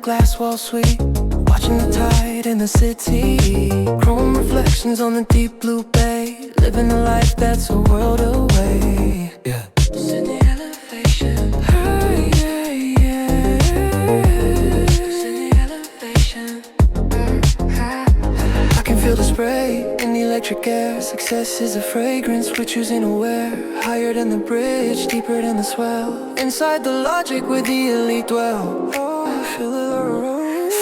glass wall suite, watching the tide in the city. Chrome reflections on the deep blue bay, living a life that's a world away. Yeah. Just in the elevation. Hey, yeah, yeah. Just in the elevation. I can feel the spray in the electric air. Success is a fragrance we're choosing to wear. Higher than the bridge, deeper than the swell. Inside the logic where the elite dwell. Oh, I feel it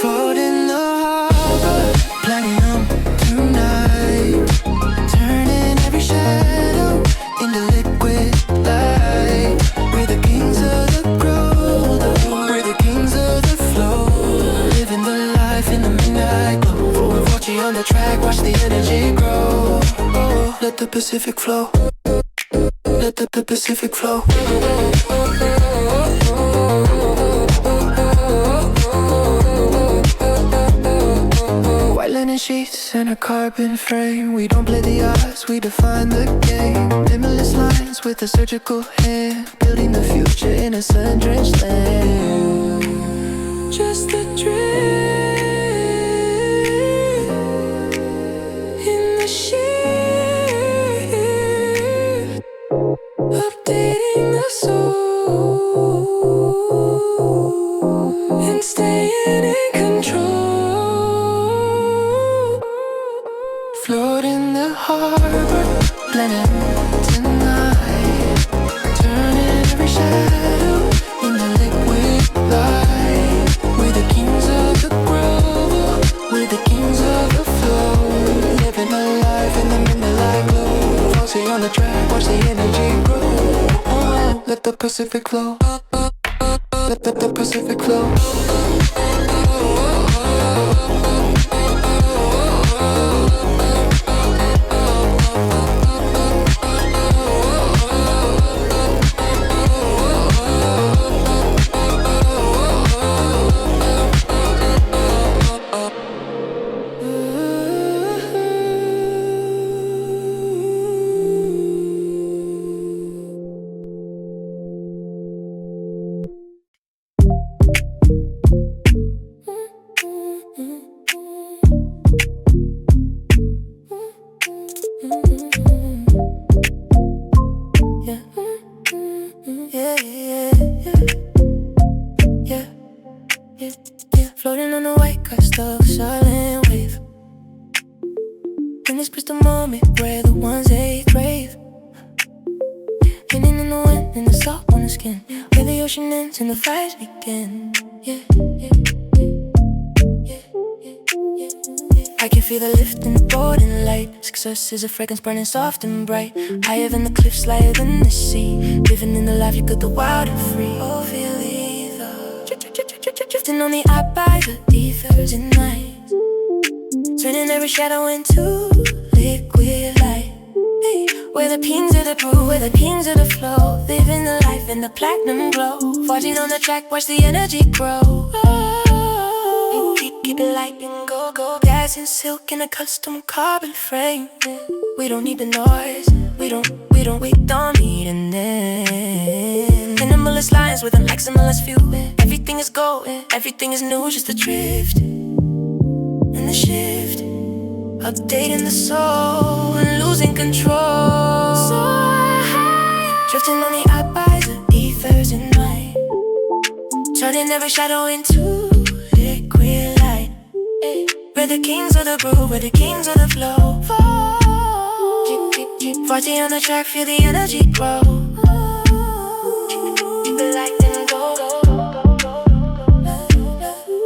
float in the harbor, platinum tonight, turning every shadow into liquid light. We're the kings of the growth, we're the kings of the flow, living the life in the midnight glow. 440 on the track, watch the energy grow. Oh, let the Pacific flow, let the Pacific flow. White linen sheets and a carbon frame. We don't play the odds, we define the game. Minimalist lines with a surgical hand, building the future in a sun-drenched land. Just a drip in the shade, updating the soul and staying in control. Float in the harbor, planet tonight, turning every shadow into liquid light. We're the kings of the grove, we're the kings of the flow, living a life in the midnight glow. Flossy on the track, watch the energy grow. Oh, let the Pacific flow, let the Pacific flow. Floating on a white crest of a silent wave. In this crystal moment where the ones they crave, hidden in the wind, in the salt on the skin, where the ocean ends and the fires begin. I can feel the lift in the golden light. Success is a fragrance burning soft and bright, higher than the cliffs, lighter than the sea. Living in the life you got the wild and free. Oh, feel the ether, drifting on the Ibiza Ethers at night, turning every shadow into liquid light. Hey, we're the kings of the brew, we're the kings of the flow, living the life in the platinum glow. 14 on the track, watch the energy grow. Oh, keep it light and go. Gas and silk in a custom carbon frame. We don't need the noise, we don't need an end. Minimalist lines with a maximalist view. Everything is gold, everything is new, just a drift and the shift, updating the soul and losing control. So high, drifting on the Ibiza Ethers at night, turning every shadow into liquid light. We're the kings of the brew, we're the kings of the flow. 40 on the track, feel the energy grow. Keep it light and go.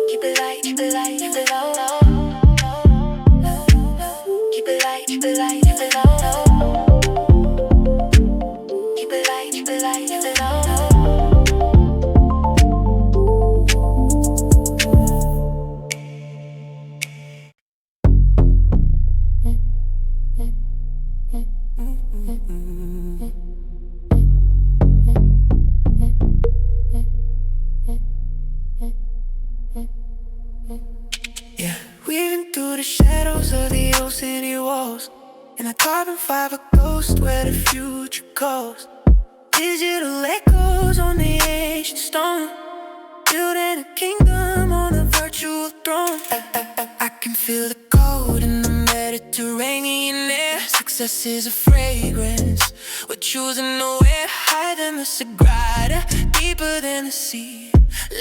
Keep it light, keep it light, keep it low. Keep it light, keep it light, keep it low. Keep it light, keep it light, keep it low. Weaving through the shadows of the old city walls, in a carbon fiber ghost where the future calls. Digital echoes on the ancient stone, building a kingdom on the jewel throne. I can feel the cold in the Mediterranean air. Success is a fragrance. We're choosing nowhere higher than the Sagrada, deeper than the sea.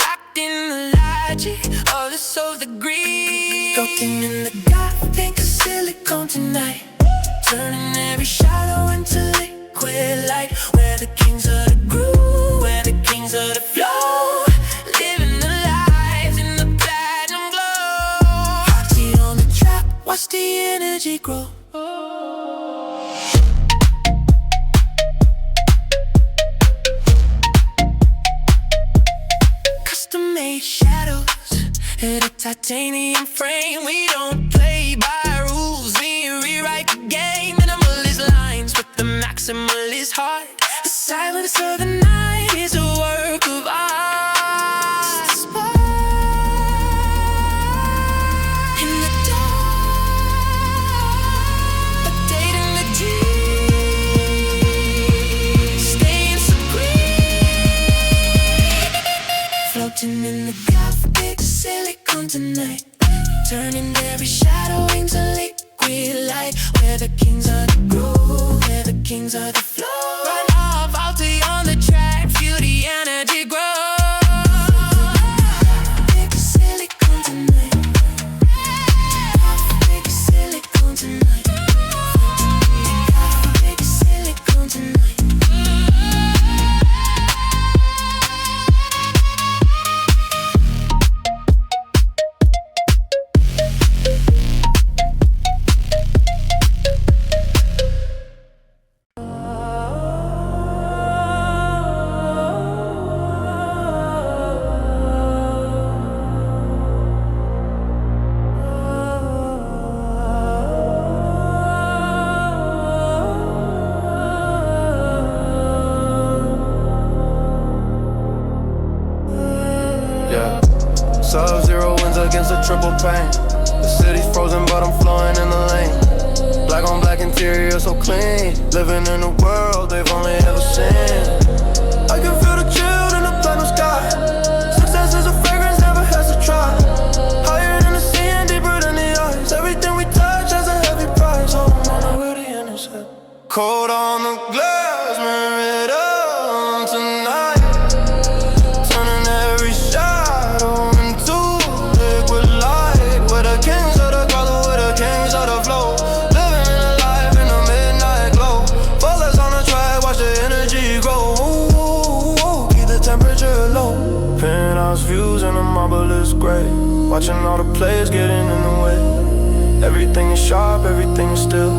Locked in the logic of the soul's degree. Floating in the Gothic Silicon tonight, turning every shadow into liquid light. We're the kings of the groove, we're the kings of the flow. Living the lives in the platinum glow. Heartbeat on the trap, watch the energy grow. Custom-made shadows in a titanium frame. We don't play by rules, we rewrite the game. Minimalist lines with the maximalist heart. The silence of the night is a work of art. In the dark, a date in the deep, staying supreme. Floating in the Gothic Silicon tonight, turning every shadow into liquid light. We're the kings of the groove, we're the kings of the flow. Run off, Alti on the track, feel the energy grow. Gothic Silicon tonight, Gothic Silicon tonight, Gothic Silicon tonight. Sub-zero wins against a triple pain. The city's frozen, but I'm flowing in the lane. Black on black interior, so clean. Living in a world they've only ever seen. I can feel the chill in the platinum sky. Success is a fragrance, never has to try. Higher than the sea and deeper than the eyes. Everything we touch has a heavy price. Oh, I'm on the Meridian, it's head. Cold on the glass, Meridian tonight. Turning every shadow into liquid light. We're the kings of the color, we're the kings of the flow. Living in a life in the midnight glow. Focus on the track, watch the energy grow. Keep the temperature low. Penthouse views and the marble is gray. Watching all the players getting in the way. Everything is sharp, everything is still.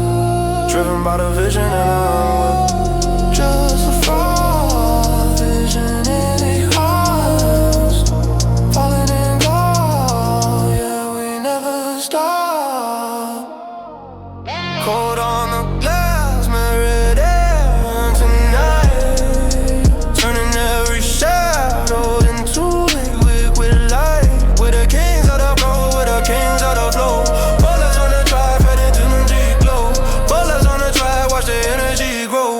Driven by the vision and the runway. Just a fraud, vision in a heart. Falling in gold, yeah, we never stop. Cold on the glass, Meridian tonight. Turning every shadow into liquid light. We're the kings of the flow, we're the kings of the flow. Bullets on the drive, heading to the deep glow. Bullets on the drive, watch the energy grow.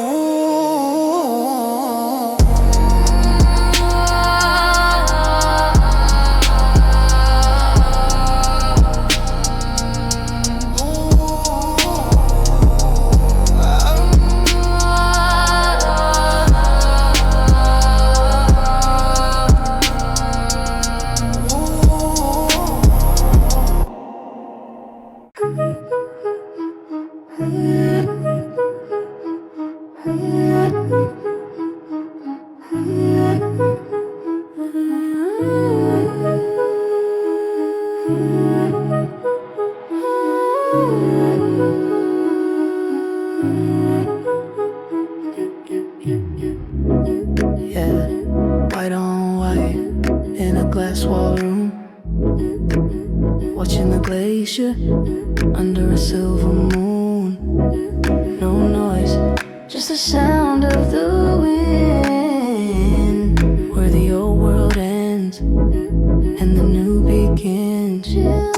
Yeah, white on white in a glass wall room, watching the glacier under a silver moon. No noise, just the sound of the wind. Where the old world ends and the new begins. Yeah,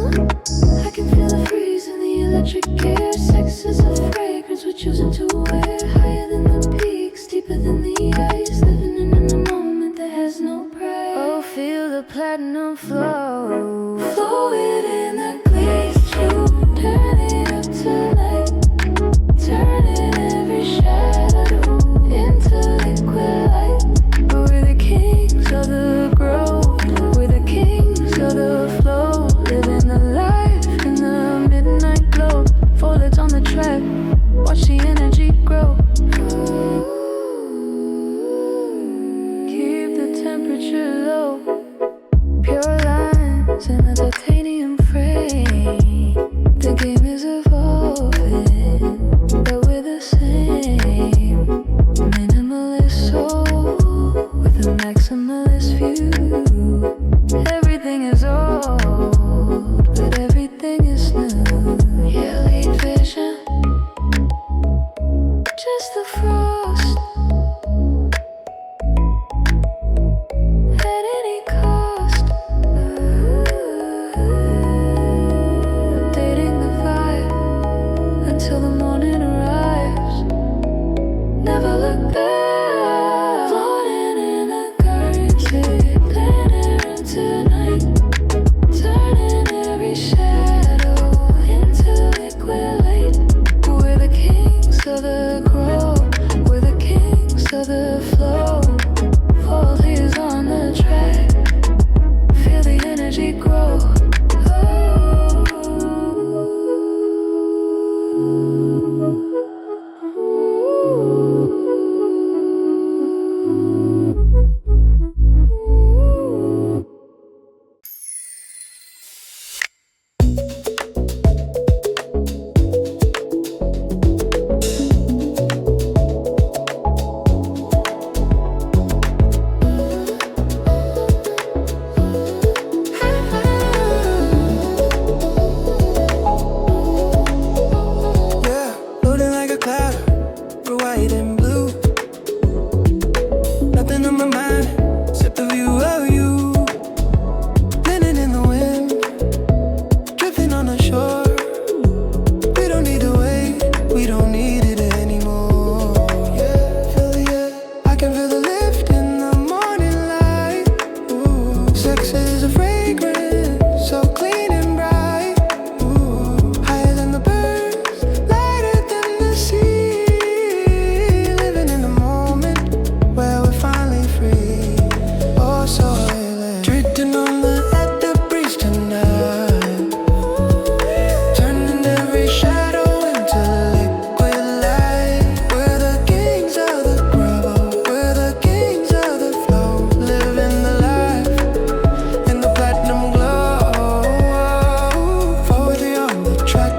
I can feel the freeze in the electric air. Sex is a fragrance we're choosing to wear. Higher than the peaks, deeper than the ice. Living in a moment that has no price. Oh, feel the platinum flow.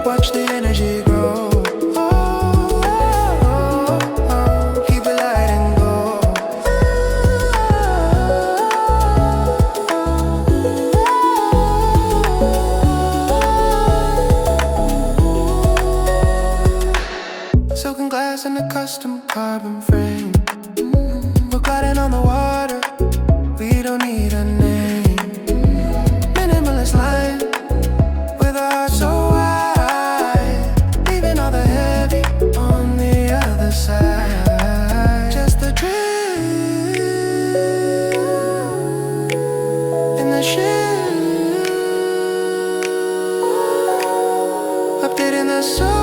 watch the energy grow. Keep it light and go. Silken glass and a custom carbon frame. We're gliding on the water, we don't need a name. Minimalist line, with a heart so wide, leaving all the heavy on the other side. Just the drift in the ship, updating the soul.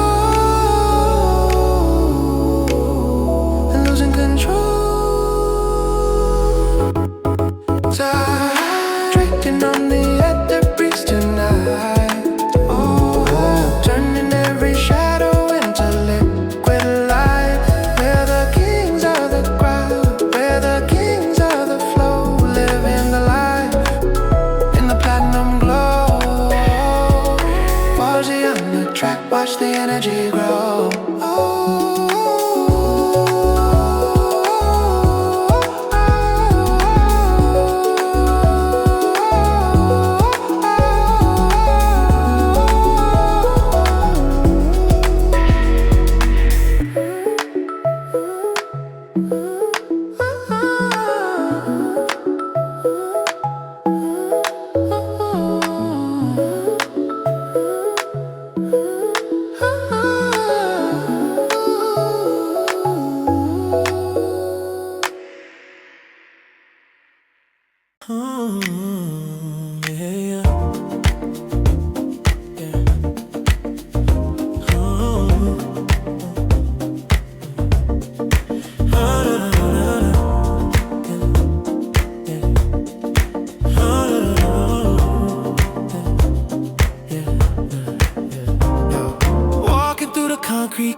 Drifting on the ad-libs tonight. Oh, turning every shadow into liquid light. We're the kings of the crowd, we're the kings of the flow, living the life in the platinum glow. Pause on the track, watch the energy grow.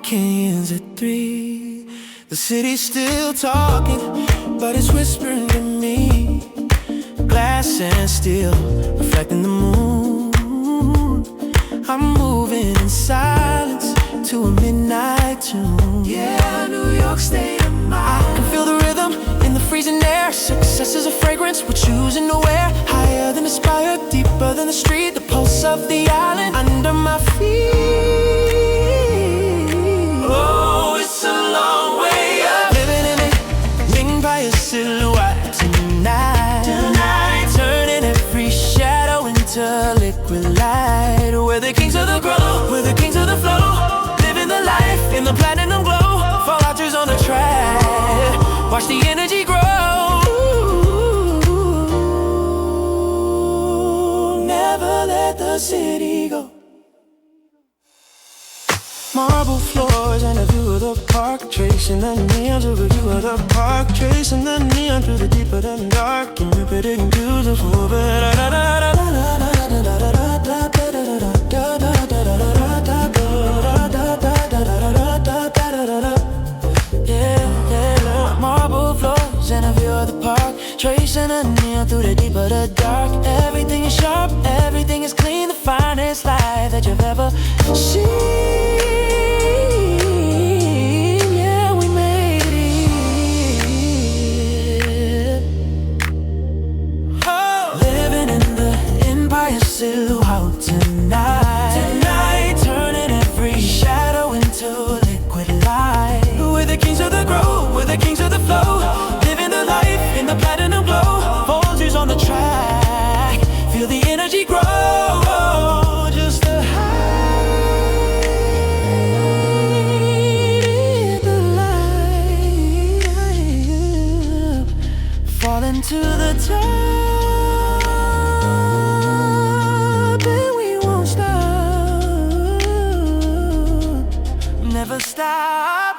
Canyons at 3. The city's still talking, but it's whispering to me. Glass and steel, reflecting the moon. I'm moving in silence to a midnight tune. Yeah, New York State of mind. I can feel the rhythm in the freezing air. Success is a fragrance we're choosing to wear. Higher than the spire, deeper than the street. The pulse of the island under my feet. Oh, it's a long way up. Living in it, winged by a silhouette tonight. Turning every shadow into liquid light. We're the kings of the grow, we're the kings of the flow. Living the life in the platinum glow. Fall outers on the track, watch the energy grow. Never let the city go. Marble floors and a view of the park, tracing the neon to a view of the park, tracing the neon through the deeper than dark, and repeating beautiful. Marble floors and a view of the park, tracing the neon through the deeper the dark. Everything is sharp, everything is clean, the finest life that you've ever seen. Silhouette tonight, turning every shadow into liquid light. We're the kings of the grow, we're the kings of the flow. Living the life in the platinum glow. Vultures on the track, feel the energy grow. Just the height in the light, falling to the top. Never stop.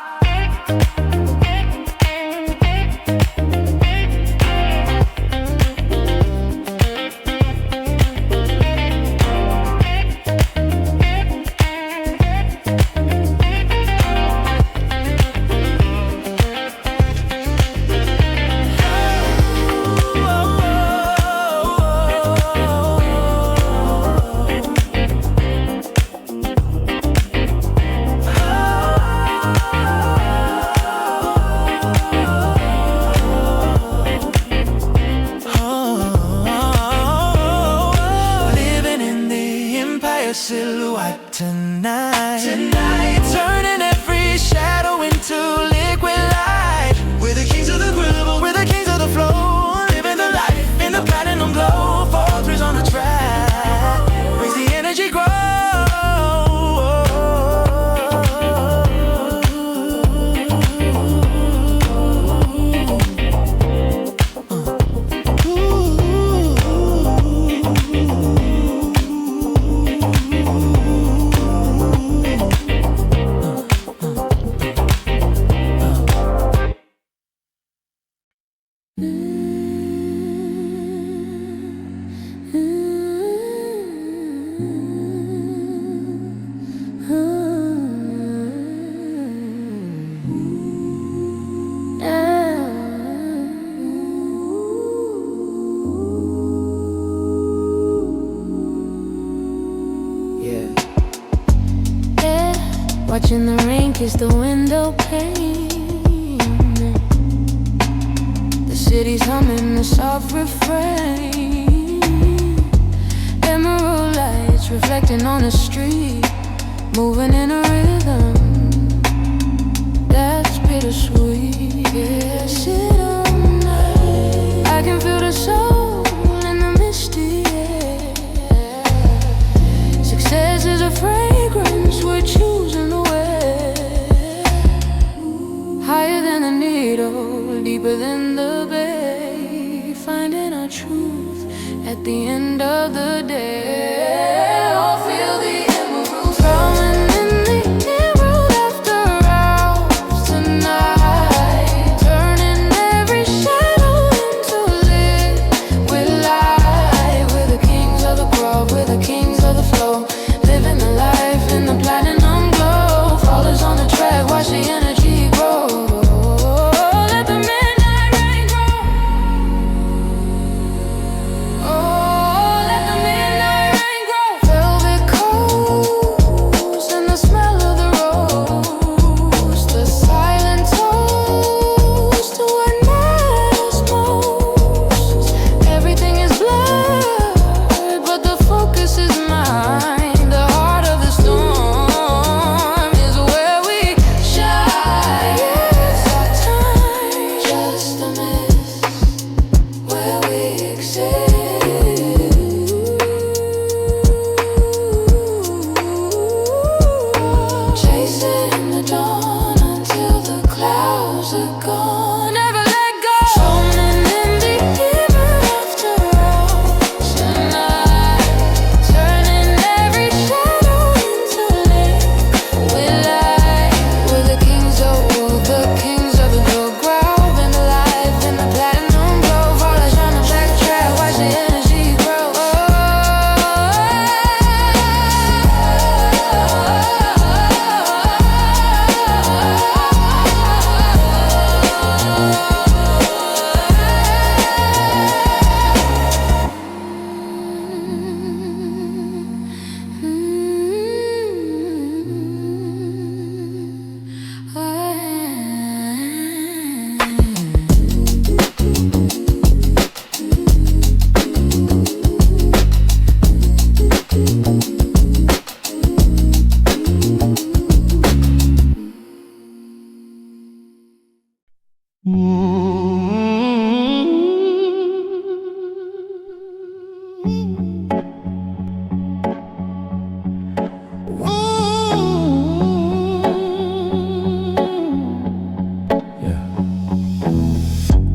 tonight. Turning every shadow into liquid light. We're the kings of the groove, we're the kings of the flow. Living the life in the platinum glow. 4-3s on the track, makes the energy grow. Watching the rain kiss the window pane. The city's humming a soft refrain. Emerald lights reflecting on the street, moving in a rhythm that's bittersweet. Yeah, sit on night. I can feel the soul in the misty air. Success is a fragrance we're choosing to wear. Higher than the needle, deeper than the bay, finding our truth at the end of the day. I'll feel the emerald flowing in the emerald after hours tonight. Turning every shadow into liquid light. We're the kings of the grove, we're the kings of the flow. Living the life in the platinum glow. Fallers on the track, watch the energy grow. Let the midnight rain grow. Oh, let the midnight rain grow. Velvet coats and the smell of the rose. The silent toast to what matters most. Everything is blurred, but the focus is mine. The heart of the storm is where we shine. It's our time, just a miss, where we exist. Chasing the dawn until the clouds are gone. Never let go. Floating in the ever after hours tonight. Turning every shadow into liquid light. We're the kings of the glow. Growing alive in the platinum glow. Fallers on the backtrack, watch the energy grow.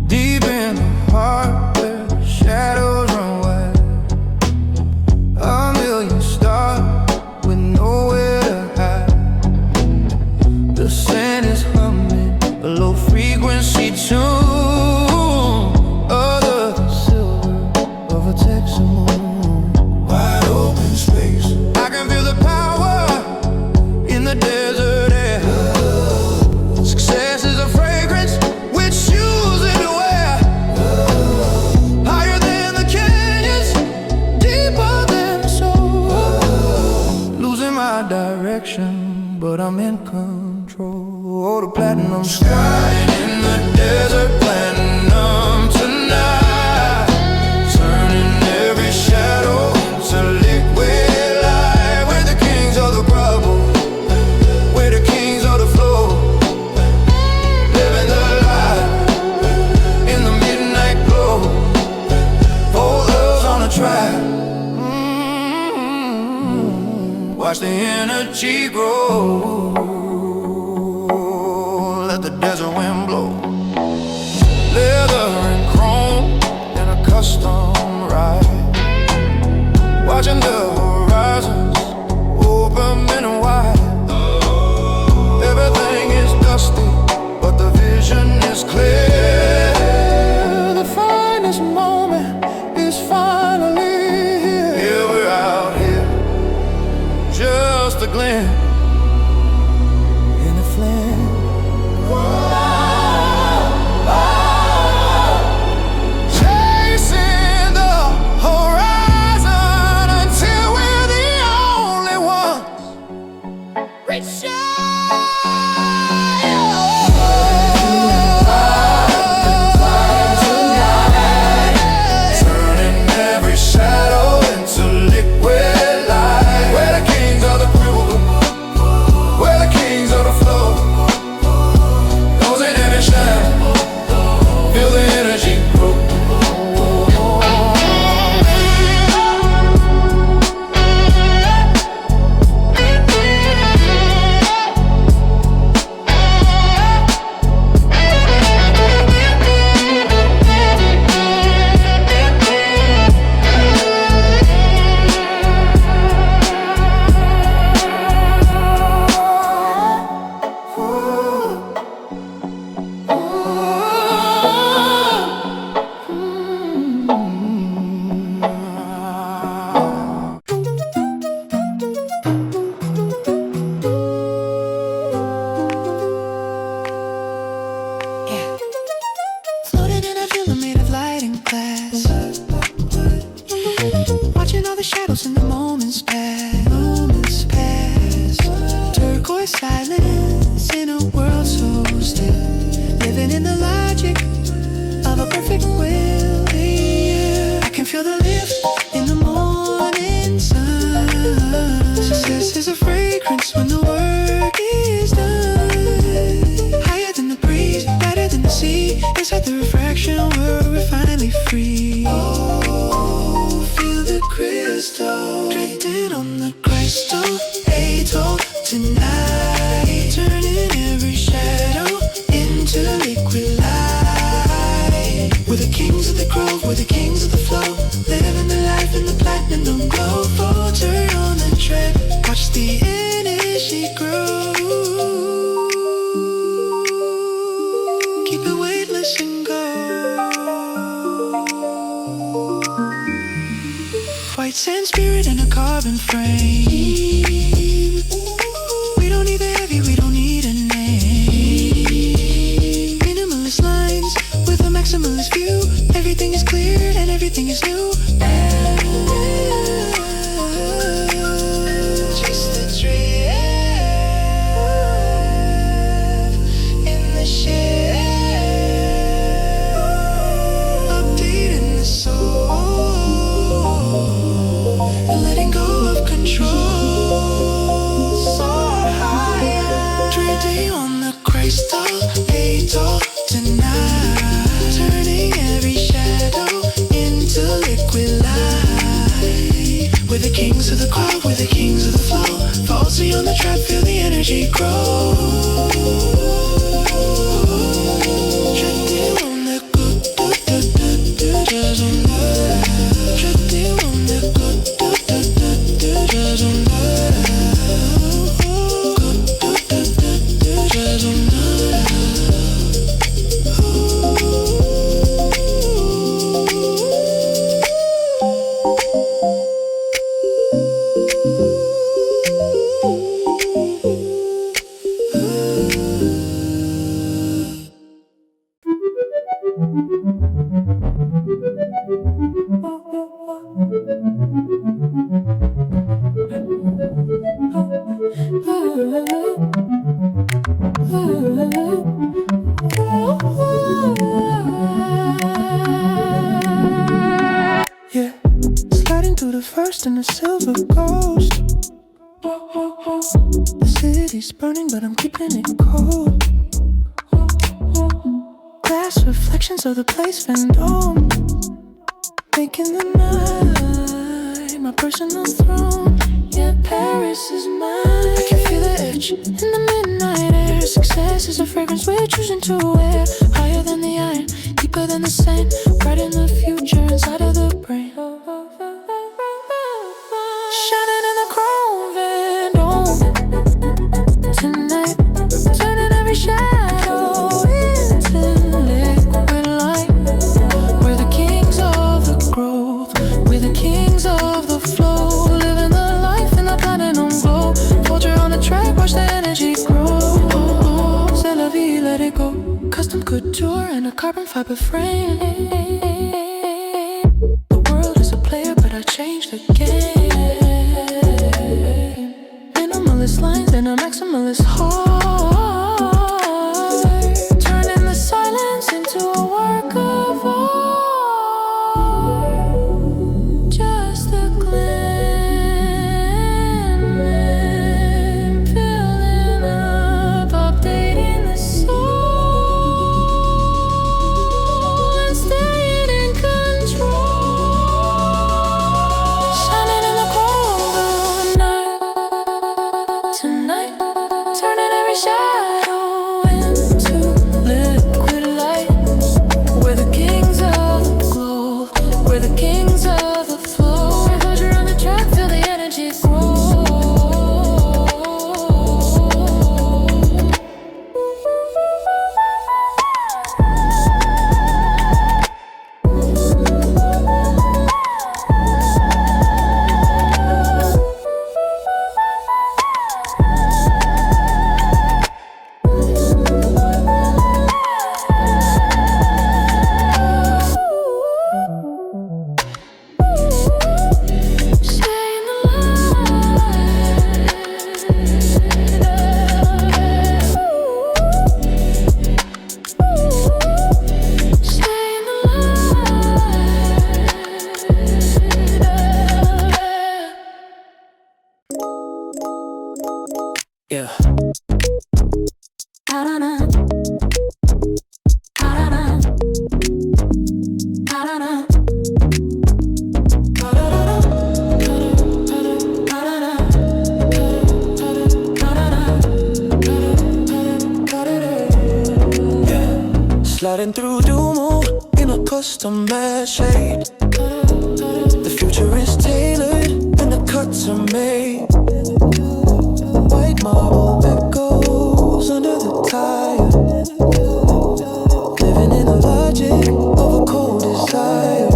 Deep in the heart where the shadows run wild. A million stars with nowhere to hide. The sand is humming a low frequency tune, other than silver of a Texas moon. Wide open space, I can feel the power in the desert air. Success is a fragrance we're choosing to wear. Higher than the canyons, deeper than the soul. Losing my direction, but I'm in control. Oh, the platinum sky in the desert, platinum tonight. Turning every shadow into liquid light. We're the kings of the rubble, flame. Chasing the horizon until we're the only ones. Reach out. Atoll tonight, turning every shadow into liquid light. We're the kings of the grove, we're the kings of the flow, living the life in the platinum glow. Falter on the track, watch the energy grow. Keep it weightless and go. White sand spirit in a carbon frame. We don't need the heavy, we don't need a name. Minimalist lines with a maximalist view. Everything is clear and everything is new. Chase the drift in the shade, updating the soul, letting go of control. Soar higher, treading on the crystal, Atoll tonight, turning every shadow into liquid light. We're the kings of the crowd, we're the kings of the flow. Falsely on the trap, feel the energy grow. Treading on the good, just on love. Treading on the good, just on love. Good, just on love. Yeah, sliding through the first and the silver ghost. The city's burning, but I'm keeping it cold. Glass reflections of the place, Vendôme, making the night my personal throne. Yeah, Paris is mine. I can feel the edge in the midnight air. Success is a fragrance we're choosing to wear. Higher than the iron, deeper than the sand, right in the future, inside of the brain. Shining in the chrome Vendôme tonight, turning every shadow into liquid light. We're the kings of the grove, we're the kings of the flow, living the life in the platinum glow. Vulture on the track, watch the energy grow. couture and a carbon fiber frame. The world is a player, but I changed the game. Minimalist lines and a maximalist heart, turning the silence into a work of art. Just a glimmer, filling up, updating the soul, and staying in control. Shining in the cold of night, tonight, turning every shadow into liquid light. We're the kings of the glow, we're the kings of the flow. Because you're on the track, feel the energy grow. Stay in the light. Stay in the light. Yeah. Da-da-da. Da-da-da. Da-da-da. Sliding through Dumo in a custom made shade. The future is tailored and the cuts are made. White marble that goes under the tire. Living in the logic of a cold desire.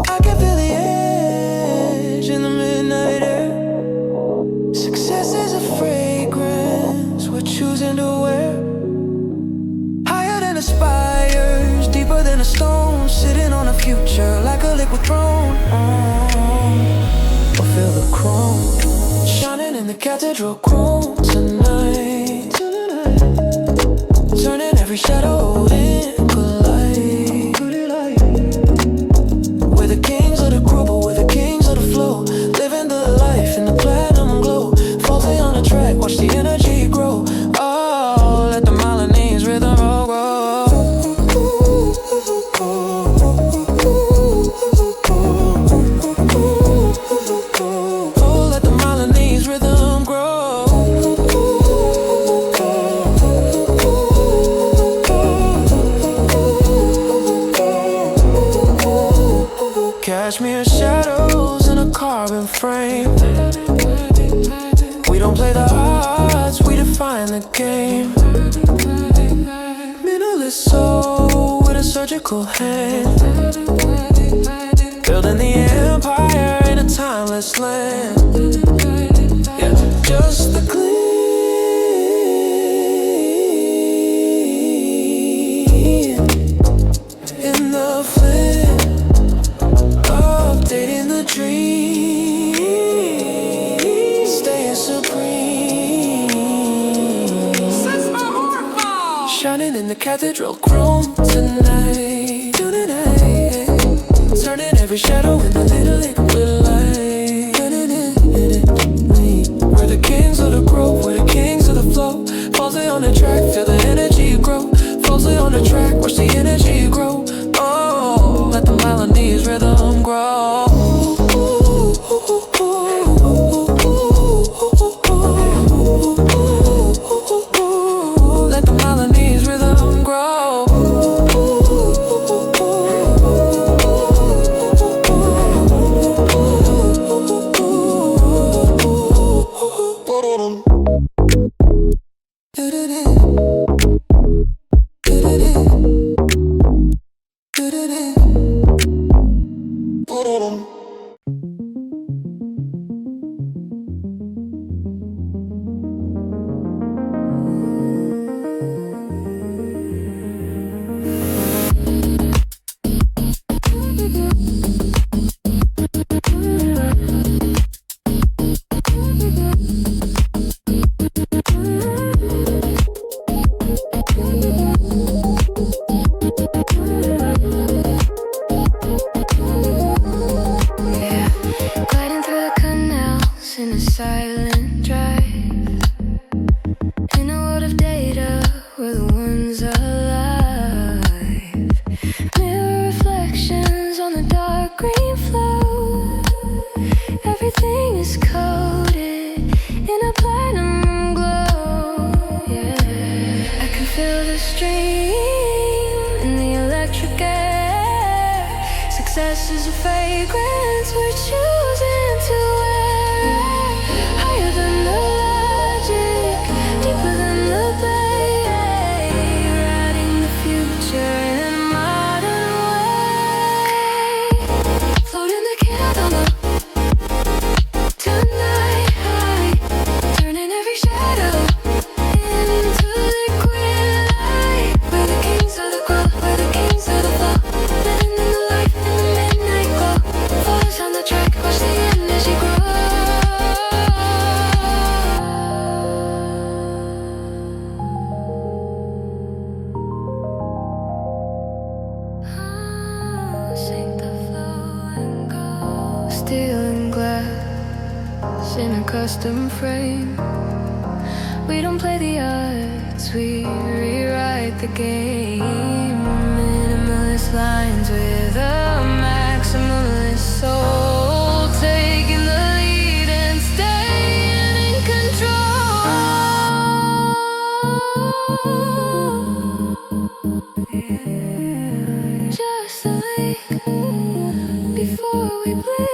I can feel the edge in the midnight air. Success is a fragrance we're choosing to wear. Higher than the spires, deeper than a stone. Sitting on a future like a liquid throne. I feel the chrome shining in the Cathedral Chrome tonight. Turning every shadow into light. We're the kings of the groove, but we're the kings of the flow. Living the life in the platinum glow. Falling on the track, watch the energy grow. Oh, let the Milanese rhythm roll, grow. Oh, let the Milanese rhythm grow. Cashmere shadows in a carbon frame. We don't play the odds, we define the game. Minimalist soul with a surgical hand. Building the empire in a timeless land. Yeah, just the gleam in the flame. Updating the dream, staying supreme. Shining in the Cathedral Chrome tonight. Turning every shadow into little liquid light. We're the kings of the grove, we're the kings of the flow. Falsely on the track, feel the energy grow. Falsely on the track, watch the energy grow. Oh, let the Milanese rhythm grow. Let the Milanese rhythm grow. is a fragrance we're choosing to wear. Higher than the logic, deeper than the bay. Riding the future in a modern way. Floating the candle tonight, high, turning every shadow into liquid light. We're the kings of the grow, we're the kings of the flow. Living in the light, in the midnight glow. Follow us on the track, watch the energy grow. Sink the flow and go. Steel and glass in a custom frame. We don't play the odds, we rewrite the game. Minimalist lines with a maximalist soul. Taking the lead and staying in control. Just a leak before we bleed.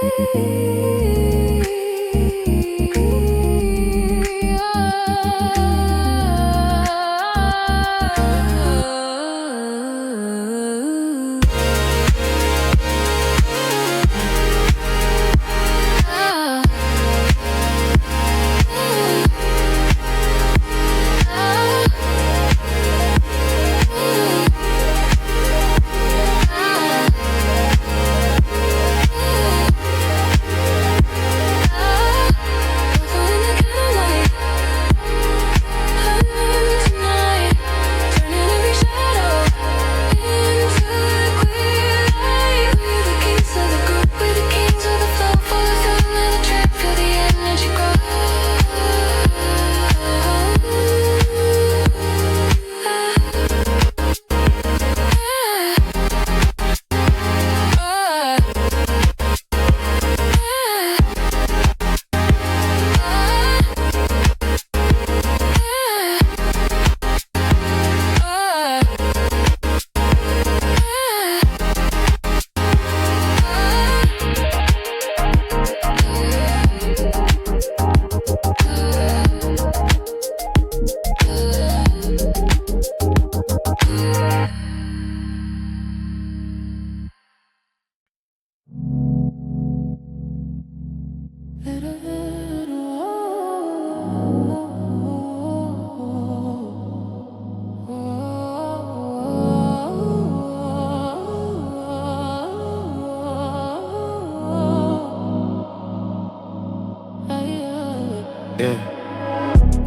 Yeah,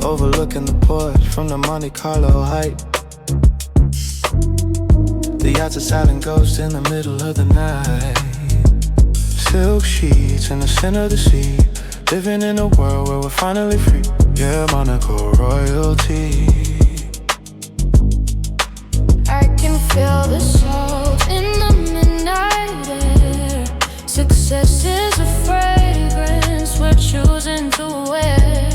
overlooking the port from the Monte Carlo height. The yacht's a silent ghost in the middle of the night. Silk sheets in the center of the sea, living in a world where we're finally free. Yeah, Monaco royalty. I can feel the salt in the midnight air. Success is a fragrance we're choosing to wear.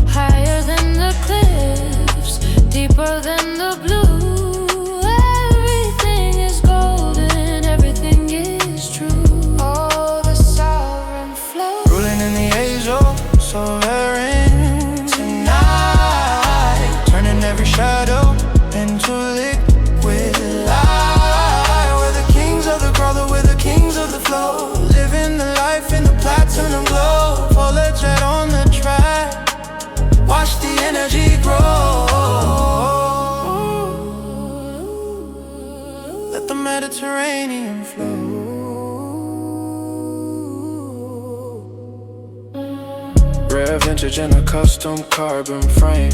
Higher than the cliffs, deeper than the blue. Everything is golden, everything is true. Oh, the sovereign flow, Ruling in the Azure Sovereign tonight, turning every shadow into liquid light. We're the kings of the grotto, we're the kings of the flow. Living the life in the platinum glow. Fall a jet on the track, watch the energy grow. Let the Mediterranean flow. Rare vintage in a custom carbon frame.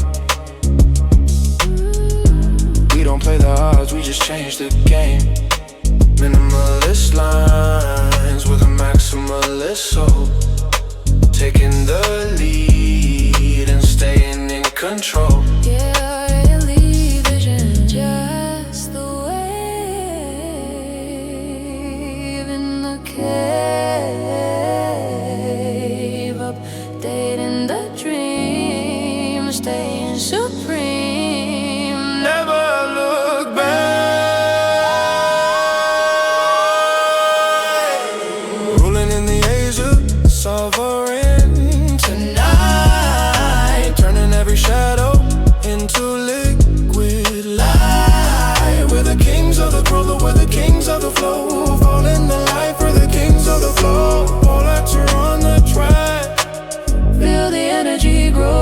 We don't play the odds, we just change the game. Minimalist lines with a maximalist soul. Taking the lead and staying in control. yeah, really vision. Just the wave in the cave, updating the dream, staying supreme. Never look back. into liquid light. We're the kings of the growth, we're the kings of the flow. Fall in the light, we're the kings of the flow. All out, you're on the track. Feel the energy grow.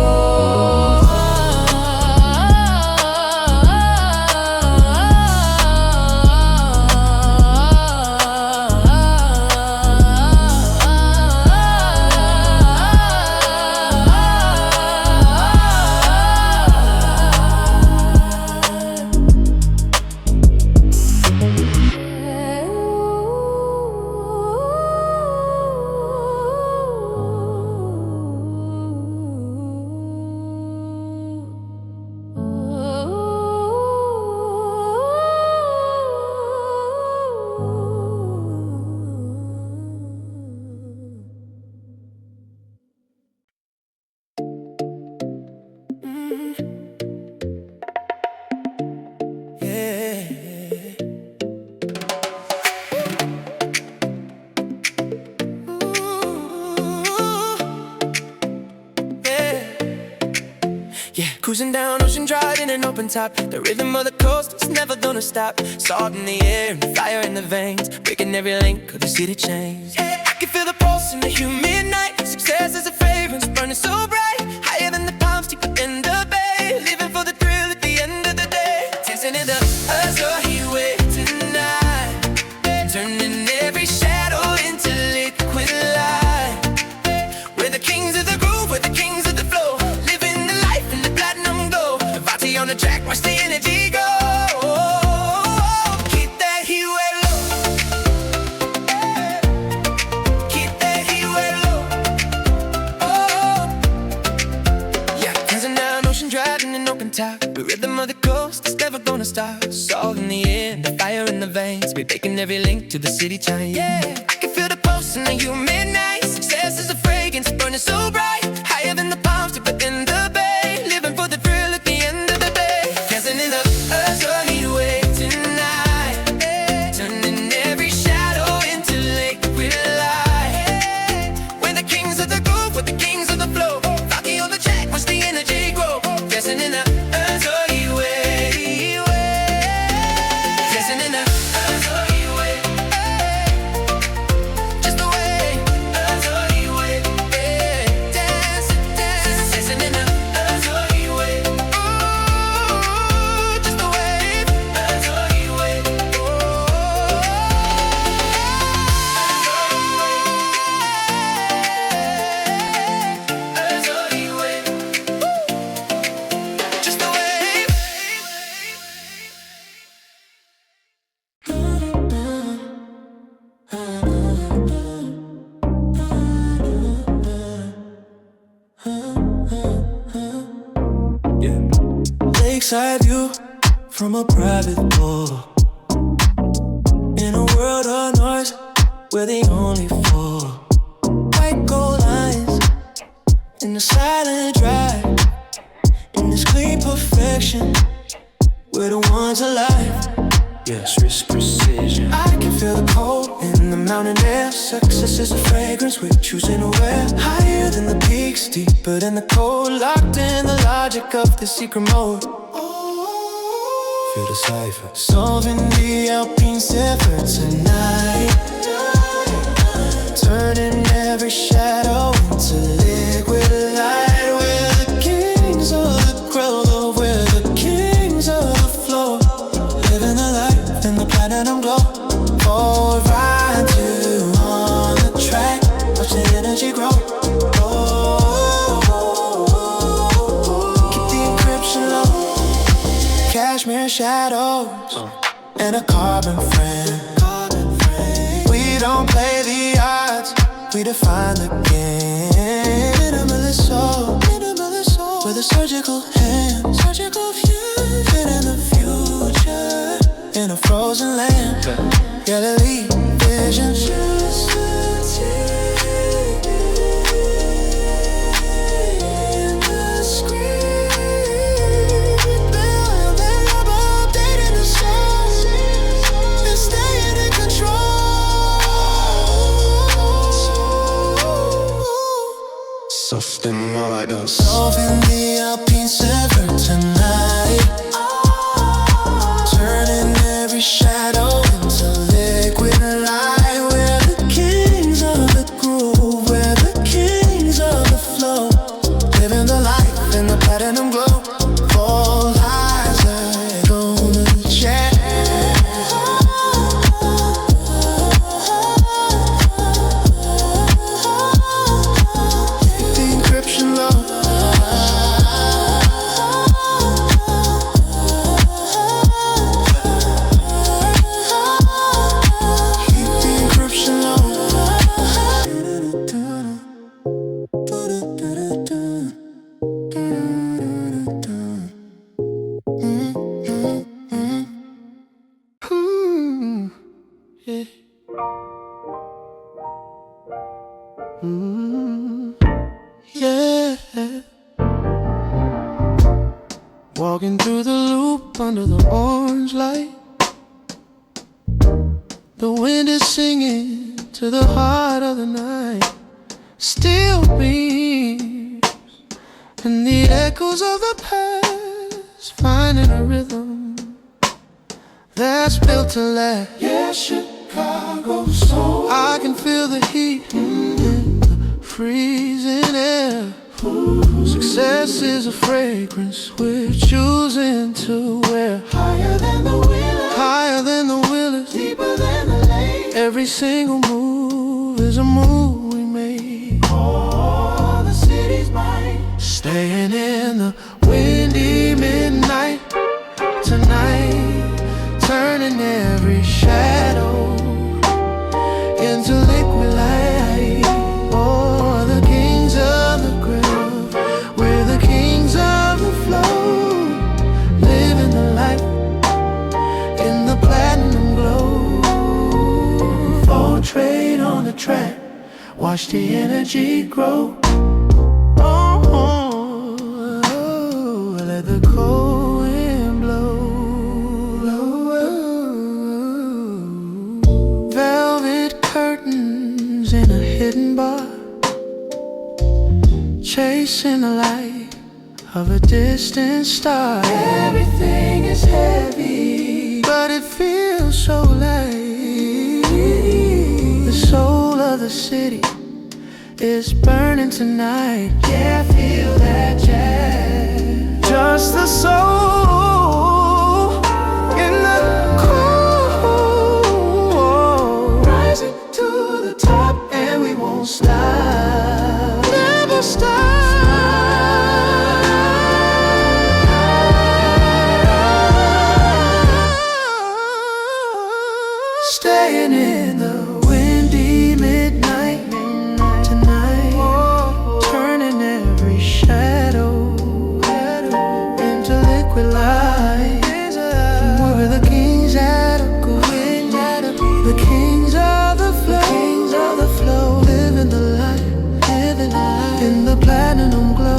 Cruising down Ocean Drive in an open top. The rhythm of the coast is never gonna stop. Salt in the air and fire in the veins, breaking every link of the city chains. Yeah, I can feel the pulse in the humid night. Success is a fragrance burning so bright, higher than the palms deep in the bay. Living for the thrill at the end of the day. Dancing in the Azure Heatwave tonight, turning every shadow into liquid light. We're the kings of the groove, we're the kings of the flow. On the track, watch the energy go. Keep that heat way low. Keep that heat way low. Oh, yeah. Dancing down Ocean Drive in an open top. The rhythm of the coast is never gonna stop. Salt in the air, the fire in the veins, we're taking every link to the city chain. Yeah, I can feel the pulse in the humid night. Success is a fragrance burning so bright, higher than the palms deep within the bay. Living for the thrill at the end of the day. Dancing in the Azure Heatwave tonight, turning every shadow into liquid light. We're the kings of the groove, we're the kings of the flow. Rocky on the track, watch the energy grow. Dancing in the Azure Heatwave, dancing in the Azure Heatwave, just the way Azure Heatwave, dancing, dancing in the Azure Heatwave. Just the wave, Azure Heatwave. Azure Heatwave. Just the wave. Lakeside view from a private pool. In a world of noise, we're the only fool. White gold lines in the silent drive. In this clean perfection, we're the ones alive. Yes, risk precision. I can feel the cold in the mountain air. Success is a fragrance we're choosing to wear. Higher than the peaks, deeper than the cold. Locked in the logic of the secret mode. Feel the cipher. Solving the Alpine Cipher tonight. Turning every shadow into liquid light. We're the kings of the growth, we're the kings of the flow. Living the life in the platinum glow. Forward ride to on the track, watch the energy grow. Keep the encryption low. Cashmere shadows and a carbon frame. We don't play the odds, we define the game. Minimalist soul, with a surgical hand. Fit in the future, in a frozen land. Gallery vision. Something more like us. Solving the Alpine Cipher tonight. platinum glow. Falls eyes like on the jet. Keep the encryption low. Walking through the loop under the orange light. The wind is singing to the heart of the night. Steel beams and the echoes of the past, finding a rhythm that's built to last. Yeah, Chicago soul. I can feel the heat in the freezing air. Success is a fragrance we're choosing to wear. Higher than the wheelers, higher than the wheelers, deeper than the lake. Every single move is a move we made. All the city's mine. Staying in the windy midnight tonight, turning every shadow into liquid light. Oh, the kings of the groove, we're the kings of the flow, living the life in the platinum glow. Full trade on the track, watch the energy grow. Oh, let the cold wind blow. Velvet curtains in a hidden bar, chasing the light of a distant star. Everything is heavy, but it feels so light. The soul of the city is burning tonight. Yeah, feel that jazz. Just the soul in the cold, rising to the top, and we won't stop. Never stop. Staying in the windy midnight tonight, turning every shadow into liquid light. We're the kings that are going, the kings of the flow, living the life in the platinum glow.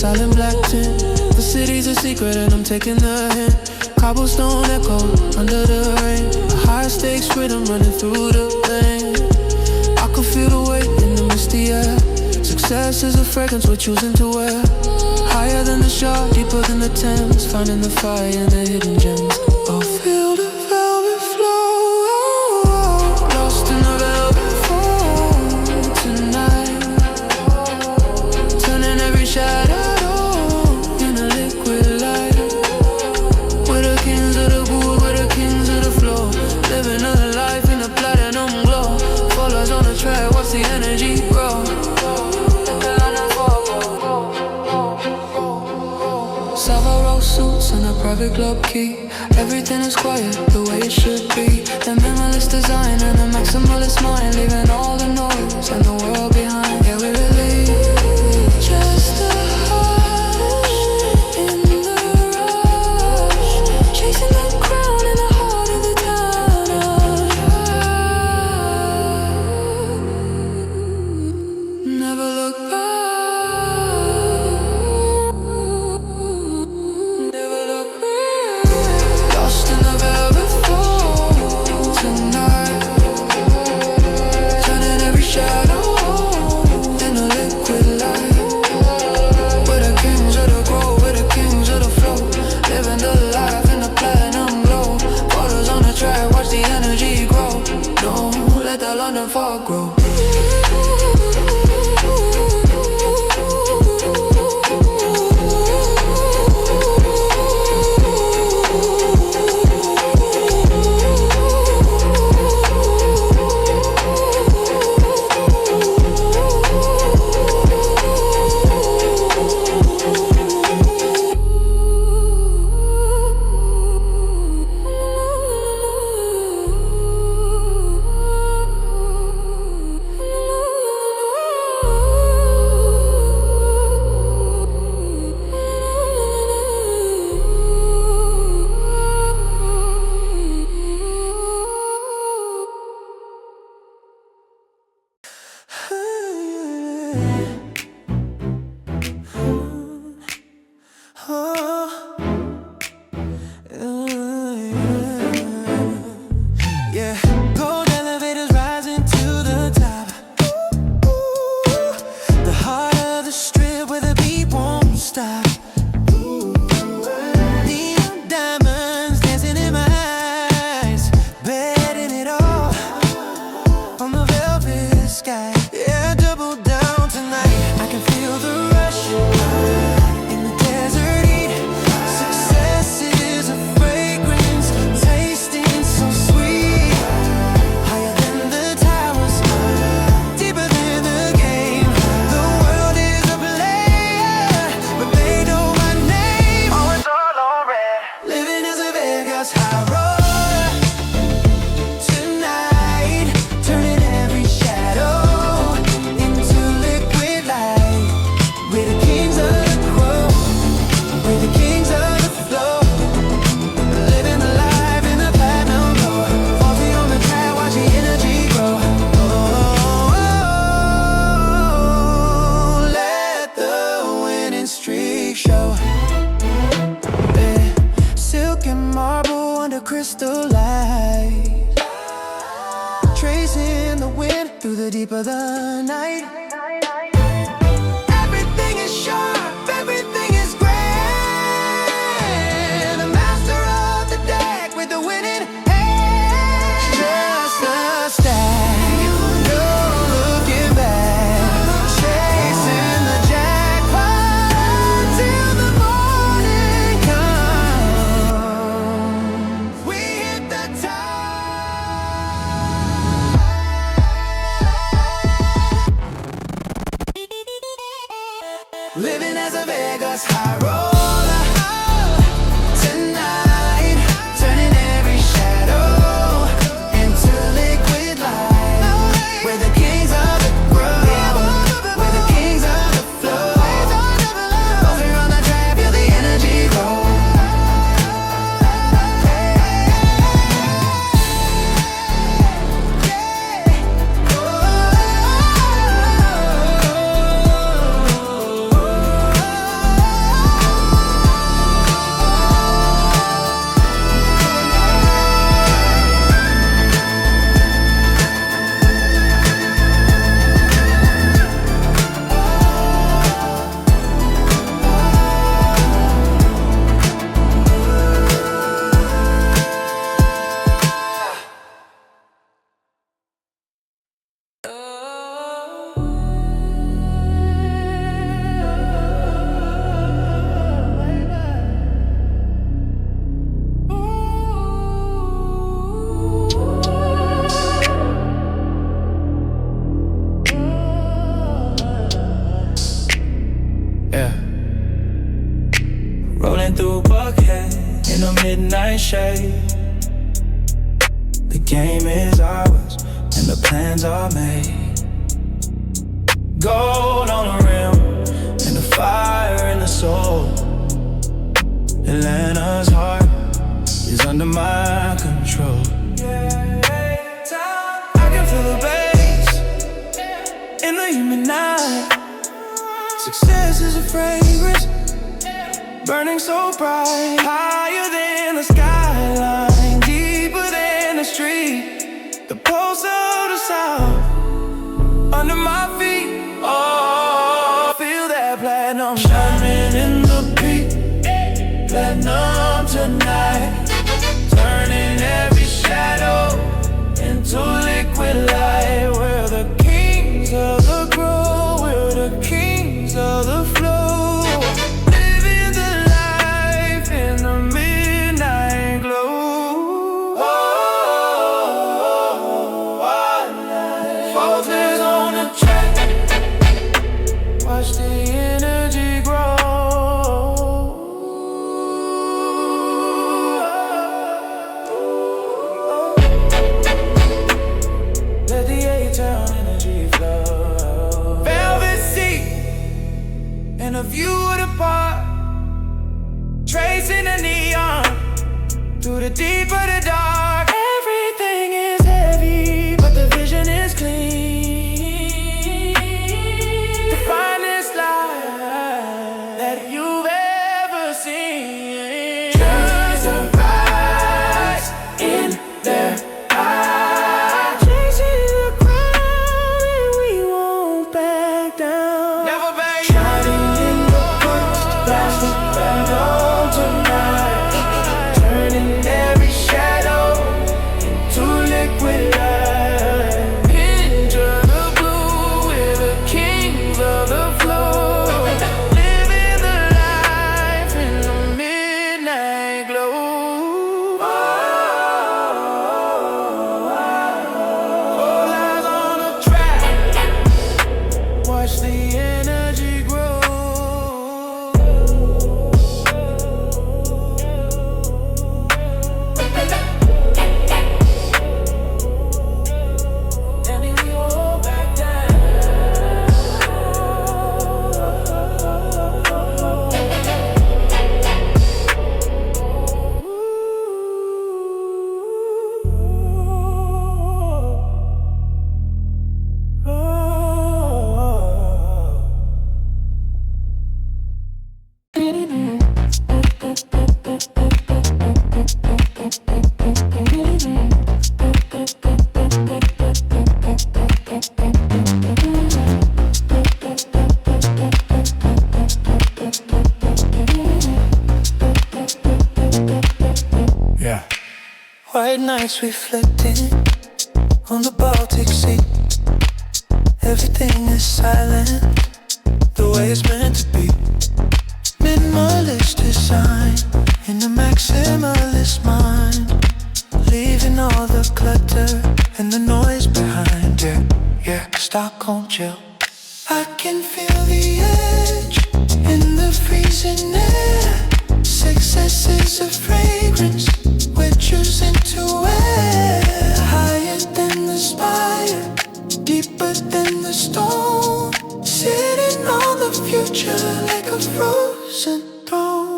Silent black tint. The city's a secret and I'm taking the hint. Cobblestone echo under the rain. A high stakes rhythm running through the vein. I can feel the weight in the misty air. Success is a fragrance we're choosing to wear. Higher than the shard, deeper than the Thames, finding the fire in the hidden gems. Oh, feel the velvet flow, lost in the velvet flow. every club key. Everything is quiet, the way it should be. The minimalist design and the maximalist mind, leaving all the noise and the world behind. Yeah, we release just a hush in the rush, chasing the crown in the heart of the town. Never look back. London fog grow. Crystal light, tracing the wind through the deep of the night. Everything is sharp, everything is grand. The master of the deck with the winning hand. Just a stack, no looking back, chasing the jackpot till the morning comes. We hit the top, living as a Vegas high roller. Tonight, turning every shadow into liquid light. We're the kings of the groove, we're the kings of the flow. As we're on the track, feel the energy grow. midnight shade. The game is ours, and the plans are made. Gold on the rim, and the fire in the soul. Atlanta's heart is under my control. I can feel the bass in the humid night. Success is a fragrance, burning so bright. Higher than the skyline, deeper than the street. The pulse of the south under my feet. Oh, feel that platinum shining in the peak. Platinum tonight, turning every shadow into liquid light. We're the kings of the grow, we're the kings of the flow. Living the life in the midnight glow. Focus on the track, watch the energy grow. Let the A-Town energy flow. Velvet seat and a view of the park, tracing the neon through the deep of the dark. Everything is heavy, but the vision is clean. The finest light that you've ever seen. Just a rise in their eyes, chasing the crown, and we won't back down. Never back down. Shining in the first plastic Vendôme tonight, turning every shadow into liquid light. Picture the blue, we're the kings of the flow. Living the life in the midnight glow. All eyes on the track, watch the energy grow. And we won't back down. Yeah. White nights reflecting on the Baltic Sea. Everything is silent, the way it's meant to be. Minimalist design in a maximalist mind, leaving all the clutter and the noise behind. Yeah, yeah, Stockholm chill. I can feel the edge in the freezing air. Success is a fragrance we're choosing to wear. Higher than the spire, deeper than the stone, sitting on the future like a frozen throne.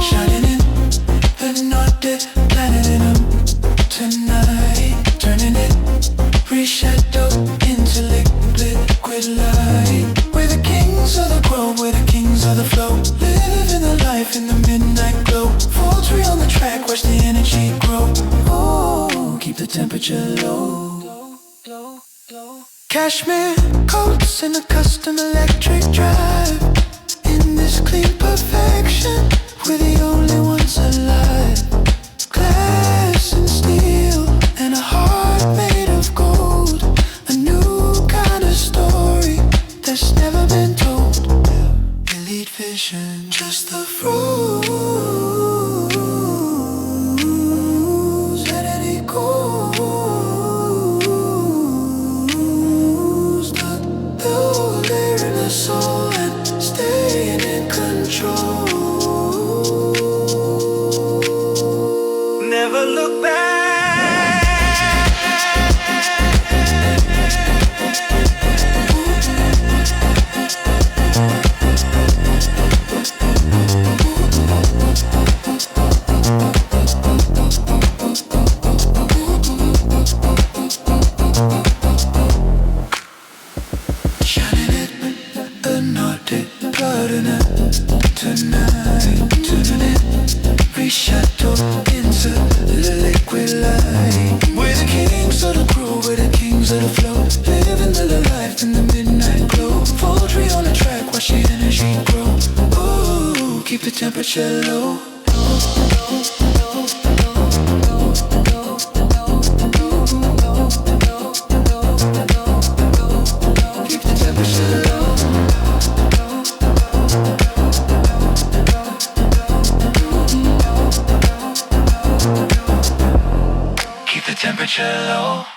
Shining in the Nordic Platinum tonight, turning it reshadow into liquid light. We're the kings of the grove, we're the kings of the flow. Living the life in the midnight glow. Full tree on the track, watch the energy grow. Oh, keep the temperature low. Cashmere coats and a custom electric drive. In this clean perfection, we're the only ones alive. Glass and steel and a heart made of gold. A new kind of story that's never been told. Elite vision, just the fruits. Let it go. The soul and staying in control. temperature low. Keep the temperature low. Keep the temperature low.